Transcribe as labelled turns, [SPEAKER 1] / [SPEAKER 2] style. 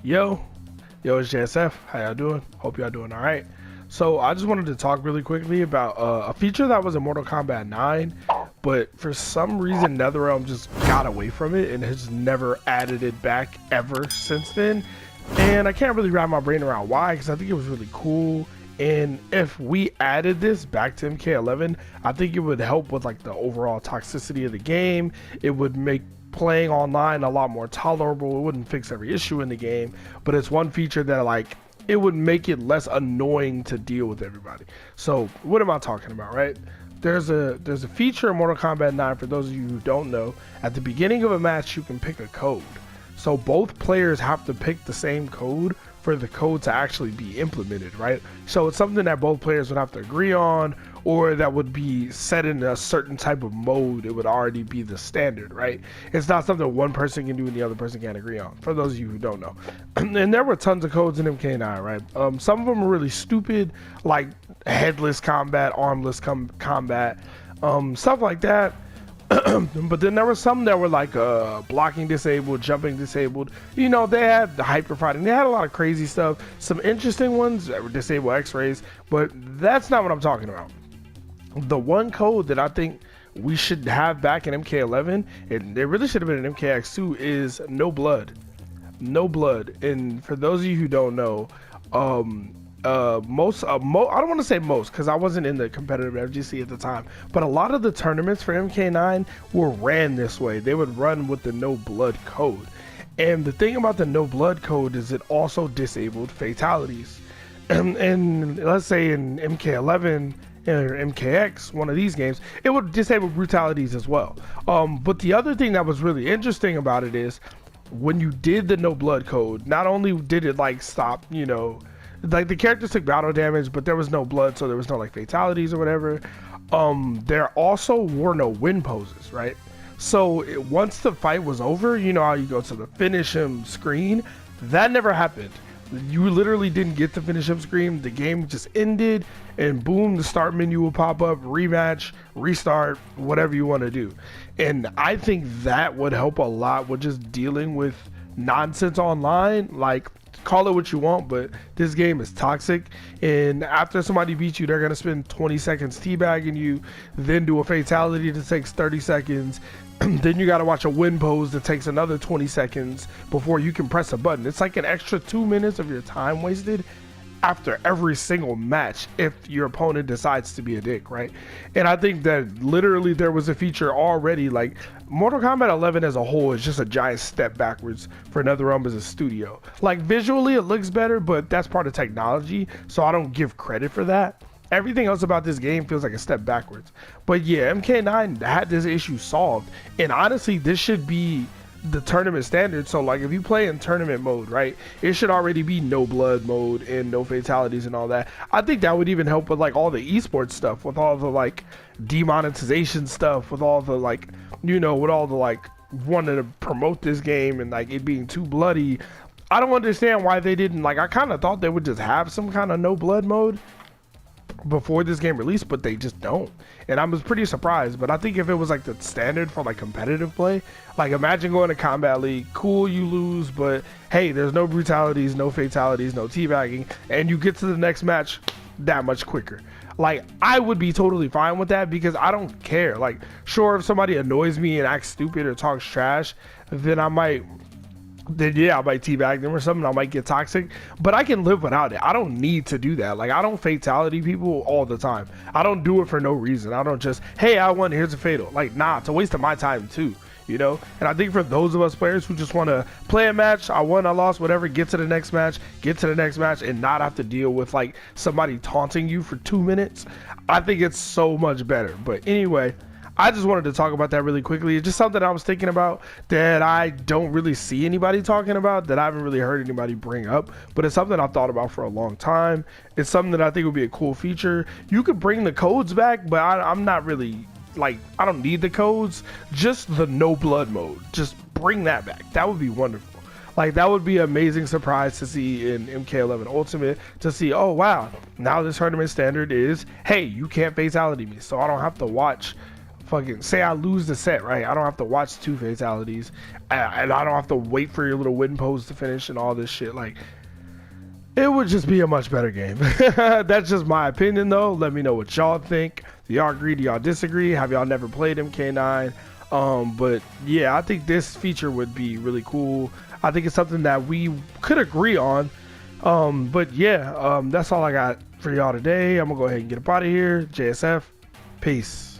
[SPEAKER 1] Yo, yo, it's JSF. How y'all doing? Hope y'all doing all right. So I just wanted to talk really quickly about a feature that was in Mortal Kombat 9, but for some reason NetherRealm just got away from it and has never added it back ever since then. And I can't really wrap my brain around why, because I think it was really cool. And if we added this back to MK11, I think it would help with like the overall toxicity of the game. It would make playing online a lot more tolerable. It wouldn't fix every issue in the game, but it's one feature that like it would make it less annoying to deal with everybody. So what am I talking about, right? There's a feature in Mortal Kombat 9, for those of you who don't know. At the beginning of a match, you can pick a code. So both players have to pick the same code for the code to actually be implemented, right? So it's something that both players would have to agree on, or that would be set in a certain type of mode. It would already be the standard, right? It's not something one person can do and the other person can't agree on, for those of you who don't know. And there were tons of codes in MK9, right? Some of them were really stupid, like headless combat, armless combat, stuff like that. But then there were some that were like blocking disabled, jumping disabled. You know, they had the hyper fighting. They had a lot of crazy stuff. Some interesting ones that were disable X-rays, but that's not what I'm talking about. The one code that I think we should have back in MK11, and it really should have been in MKX2, is no blood. No blood. And for those of you who don't know, I don't want to say most, because I wasn't in the competitive FGC at the time, but a lot of the tournaments for MK9 were ran this way. They would run with the no blood code. And the thing about the no blood code is it also disabled fatalities. And let's say in MK11 or MKX, one of these games, it would disable brutalities as well. But the other thing that was really interesting about it is when you did the no blood code, not only did it like stop, you know, like the characters took battle damage, but there was no blood, so there was no like fatalities or whatever. There also were no win poses, right? So once the fight was over, you know how you go to the finish him screen, that never happened. You literally didn't get the finish him screen. The game just ended, and boom, the start menu will pop up, rematch, restart, whatever you want to do. And I think that would help a lot with just dealing with nonsense online. Like, call it what you want, but this game is toxic, and after somebody beats you, they're gonna spend 20 seconds teabagging you, then do a fatality that takes 30 seconds, then you gotta watch a win pose that takes another 20 seconds before you can press a button. It's like an extra 2 minutes of your time wasted after every single match if your opponent decides to be a dick, right? And I think that literally there was a feature already, like Mortal Kombat 11 as a whole is just a giant step backwards for NetherRealm as a studio. Like visually it looks better, but that's part of technology, so I don't give credit for that. Everything else about this game feels like a step backwards. But yeah, MK9 had this issue solved, and honestly this should be the tournament standard. So like if you play in tournament mode, right, it should already be no blood mode and no fatalities and all that. I think that would even help with like all the esports stuff, with all the like demonetization stuff, with all the like, you know, with all the like wanting to promote this game and like it being too bloody. I don't understand why they didn't, like, I kind of thought they would just have some kind of no blood mode before this game released, but they just don't, and I was pretty surprised. But I think if it was like the standard for like competitive play, like imagine going to Combat League, cool, you lose, but hey, there's no brutalities, no fatalities, no teabagging, and you get to the next match that much quicker. Like, I would be totally fine with that, because I don't care. Like, sure, if somebody annoys me and acts stupid or talks trash, then I might teabag them or something. I might get toxic, but I can live without it. I don't need to do that. Like, I don't fatality people all the time. I don't do it for no reason. I don't just, hey, I won, here's a fatal. Like, nah, it's a waste of my time too, you know? And I think for those of us players who just want to play a match, I won, I lost, whatever, get to the next match, and not have to deal with like somebody taunting you for 2 minutes, I think it's so much better. But anyway, I just wanted to talk about that really quickly. It's just something I was thinking about that I don't really see anybody talking about, that I haven't really heard anybody bring up, but it's something I've thought about for a long time. It's something that I think would be a cool feature. You could bring the codes back, but I'm not really, like, I don't need the codes, just the no blood mode. Just bring that back. That would be wonderful. Like, that would be an amazing surprise to see in MK11 Ultimate, to see, oh wow, now this tournament standard is, hey, you can't fatality me, so I don't have to watch fucking say I lose the set, right? I don't have to watch 2 fatalities, and I don't have to wait for your little win pose to finish and all this shit. Like, it would just be a much better game. That's just my opinion, though. Let me know what y'all think. Do y'all agree? Do y'all disagree? Have y'all never played MK9? But yeah, I think this feature would be really cool. I think it's something that we could agree on. But yeah, that's all I got for y'all today. I'm gonna go ahead and get up out of here. JSF, peace.